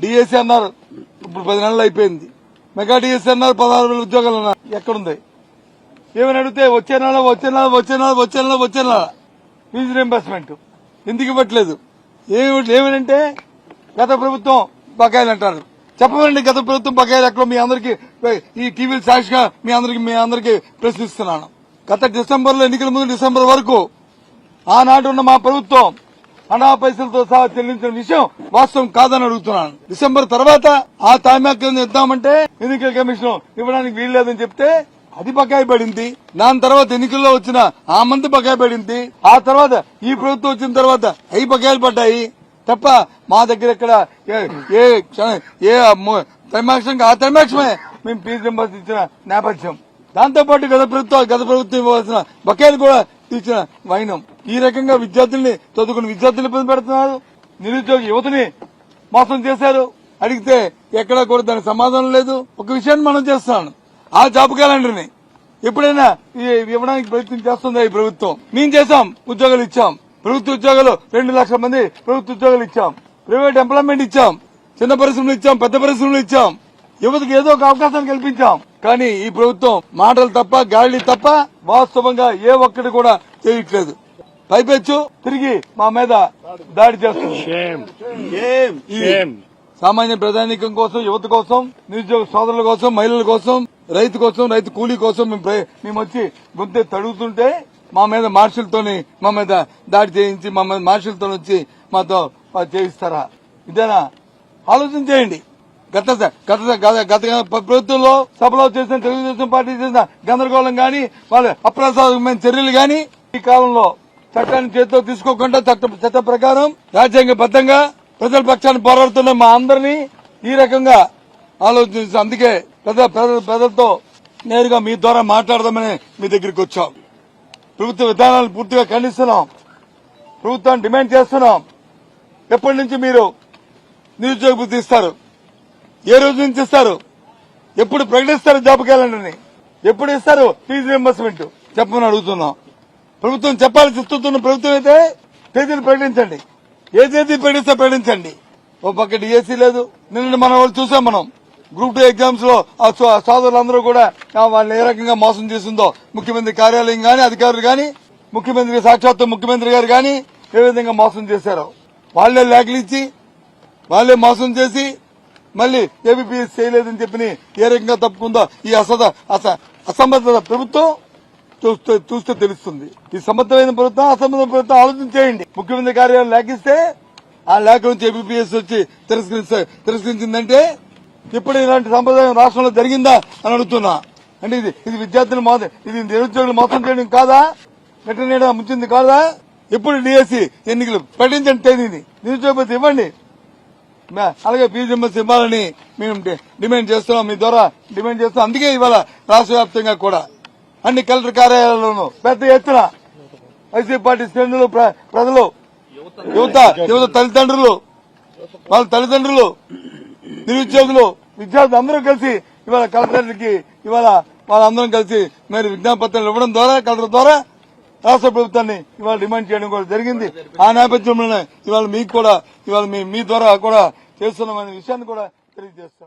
DSC అన్నారు, ఇప్పుడు 10 నెలలు అయిపోయింది. మెగా డిఎస్సీ అన్నారు, 16,000 ఉద్యోగాలు అన్నారు. ఎక్కడుంది? ఏమని అడిగితే వచ్చే నెల ఫీజు రీంబర్స్మెంట్ ఎందుకు ఇవ్వట్లేదు? ఏమనంటే గత ప్రభుత్వం బకాయిలు అంటారు. చెప్పమండి, గత ప్రభుత్వం బకాయిలు ఎక్కడో మీ అందరికీ ఈ టీవీలు సాక్షిగా మీ అందరికీ ప్రశ్నిస్తున్నాను. గత డిసెంబర్లో ఎన్నికల ముందు డిసెంబర్ వరకు ఆనాడు ఉన్న మా ప్రభుత్వం అనా పైసలతో సహా చెల్లించిన విషయం వాస్తవం కాదని అడుగుతున్నాను. డిసెంబర్ తర్వాత ఆ తామ్యాక్యం ఇద్దామంటే ఎన్నికల కమిషన్ ఇవ్వడానికి వీల్లేదని చెప్తే అది బకాయి పడింది. దాని తర్వాత ఎన్నికల్లో వచ్చిన ఆ మంది బకాయి పడింది. ఆ తర్వాత ఈ ప్రభుత్వం వచ్చిన తర్వాత అవి బకాయిలు పడ్డాయి తప్ప మా దగ్గర ఇక్కడ ఏ త్రైమాక్షంగా ఆ త్రైమాక్షమే మేము ఫీజు రింబర్స్ ఇచ్చిన నేపథ్యం. దాంతోపాటు గత ప్రభుత్వం ఇవ్వాల్సిన బకాయిలు కూడా తీర్చిన వైనం. ఈ రకంగా విద్యార్థుల్ని చదువుకున్న విద్యార్థులు ఇబ్బంది పెడుతున్నారు. నిరుద్యోగ యువతని మోసం చేశారు. అడిగితే ఎక్కడా కూడా దానికి సమాధానం లేదు. ఒక విషయాన్ని మనం చేస్తున్నాను, ఆ జాబ్ క్యాలెండర్ని ఎప్పుడైనా ఇవ్వడానికి ప్రయత్నం చేస్తుందా ఈ ప్రభుత్వం? మేము చేశాం, ఉద్యోగాలు ఇచ్చాం. ప్రభుత్వ ఉద్యోగాలు 2 లక్షల మంది ప్రభుత్వ ఉద్యోగాలు ఇచ్చాం. ప్రైవేట్ ఎంప్లాయ్మెంట్ ఇచ్చాం. చిన్న పరిశ్రమలు ఇచ్చాం, పెద్ద పరిశ్రమలు ఇచ్చాం. యువతకు ఏదో ఒక అవకాశాన్ని కల్పించాం. కానీ ఈ ప్రభుత్వం మాటలు తప్ప గాలి తప్ప వాస్తవంగా ఏ ఒక్కటి కూడా చేయట్లేదు. పైపెచ్చు తిరిగి మా మీద దాడి చేస్తుంది. సామాన్య ప్రజానీకం కోసం, యువత కోసం, నిరుద్యోగ సోదరుల కోసం, మహిళల కోసం, రైతు కోసం, రైతు కూలీ కోసం మేము వచ్చి గొంతె తడుగుతుంటే మా మీద మార్షల్తోని మా మీద దాడి చేయించి మా మీద మార్షల్తో వచ్చి మాతో చేయిస్తారా? ఇదేనా? ఆలోచన చేయండి. గత ప్రభుత్వంలో సభలో చేసిన తెలుగుదేశం పార్టీ చేసిన గందరగోళం గాని, వాళ్ళ అప్రజాస్వామికమైన చర్యలు గాని ఈ కాలంలో చట్టాన్ని చేతితో తీసుకోకుండా చట్ట ప్రకారం రాజ్యాంగబద్దంగా ప్రజల పక్షాన్ని పోరాడుతున్న మా అందరినీ ఈ రకంగా ఆలోచించి అందుకే ప్రజలతో నేరుగా మీ ద్వారా మాట్లాడదామని మీ దగ్గరికి వచ్చాం. ప్రభుత్వ విధానాలను పూర్తిగా ఖండిస్తున్నాం. ప్రభుత్వాన్ని డిమాండ్ చేస్తున్నాం. ఎప్పటి నుంచి మీరు నిరుద్యోగ వృత్తి ఇస్తారు? ఏ రోజు నుంచి ఇస్తారు? ఎప్పుడు ప్రకటిస్తారు జాబ్ క్యాలెండర్ని? ఎప్పుడు ఇస్తారు ఫీజు రీంబర్స్మెంట్? చెప్పమని అడుగుతున్నాం. ప్రభుత్వం చెప్పాలి. చూస్తున్న ప్రభుత్వం అయితే తేదీలు ప్రకటించండి. ఏ తేదీ ప్రకటించండి. ఓ పక్క డిఎస్సీ లేదు. నిన్న మన వాళ్ళు చూసాం. మనం గ్రూప్ 2 ఎగ్జామ్స్ లో ఆ సోదరులందరూ కూడా వాళ్ళని ఏ రకంగా మోసం చేసిందో ముఖ్యమంత్రి కార్యాలయం గాని, అధికారులు గాని, ముఖ్యమంత్రి సాక్షాత్తు ముఖ్యమంత్రి గారు గాని ఏ విధంగా మోసం చేశారో వాళ్లే లేఖలు ఇచ్చి వాళ్లే మోసం చేసి మళ్లీ ఏబీపీఎస్ చేయలేదని చెప్పి ఏ రకంగా తప్పుకుందో ఈ అసమర్థత ప్రభుత్వం చూస్తే తెలుస్తుంది. ఈ సమర్థమైన ప్రభుత్వం, అసమర్థమైన ప్రభుత్వం ఆలోచన చేయండి. ముఖ్యమంత్రి కార్యాలయం లేఖిస్తే ఆ లేఖ నుంచి ఏబీపీఎస్ వచ్చి తిరస్కరించిందంటే ఇప్పుడు ఇలాంటి సంప్రదాయం రాష్ట్రంలో జరిగిందా అని అడుగుతున్నా. అంటే ఇది విద్యార్థులు ఇది నిరుద్యోగులు మోసం చేయడం కాదా? నెట్టనేడా ముంచింది కాదా? ఎప్పుడు డిఎస్సీ ఎన్నికలు ప్రకటించండి తేదీని. నిరుద్యోగ ఇవ్వండి. అలాగే ఫీజు రింబర్స్ ఇవ్వాలని మేము డిమాండ్ చేస్తున్నాం. మీ ద్వారా డిమాండ్ చేస్తున్నాం. అందుకే ఇవాళ రాష్ట్ర వ్యాప్తంగా కూడా అన్ని కలెక్టర్ కార్యాలయాల్లోనూ పెద్ద ఎత్తున వైసీపీ పార్టీ శ్రేణులు, ప్రజలు, యువత తల్లిదండ్రులు, వాళ్ళ తల్లిదండ్రులు, నిరుద్యోగులు, విద్యార్థులు అందరూ కలిసి ఇవాళ కలెక్టర్కి వాళ్ళందరం కలిసి మరి విజ్ఞాపత్రాలు ఇవ్వడం ద్వారా కలెక్టర్ ద్వారా రాష్ట్ర ప్రభుత్వాన్ని ఇవాళ డిమాండ్ చేయడం కూడా జరిగింది. ఆ నేపథ్యంలోనే ఇవాళ మీకు కూడా మీ ద్వారా కూడా చేస్తున్నామనే విషయాన్ని కూడా తెలియజేస్తాం.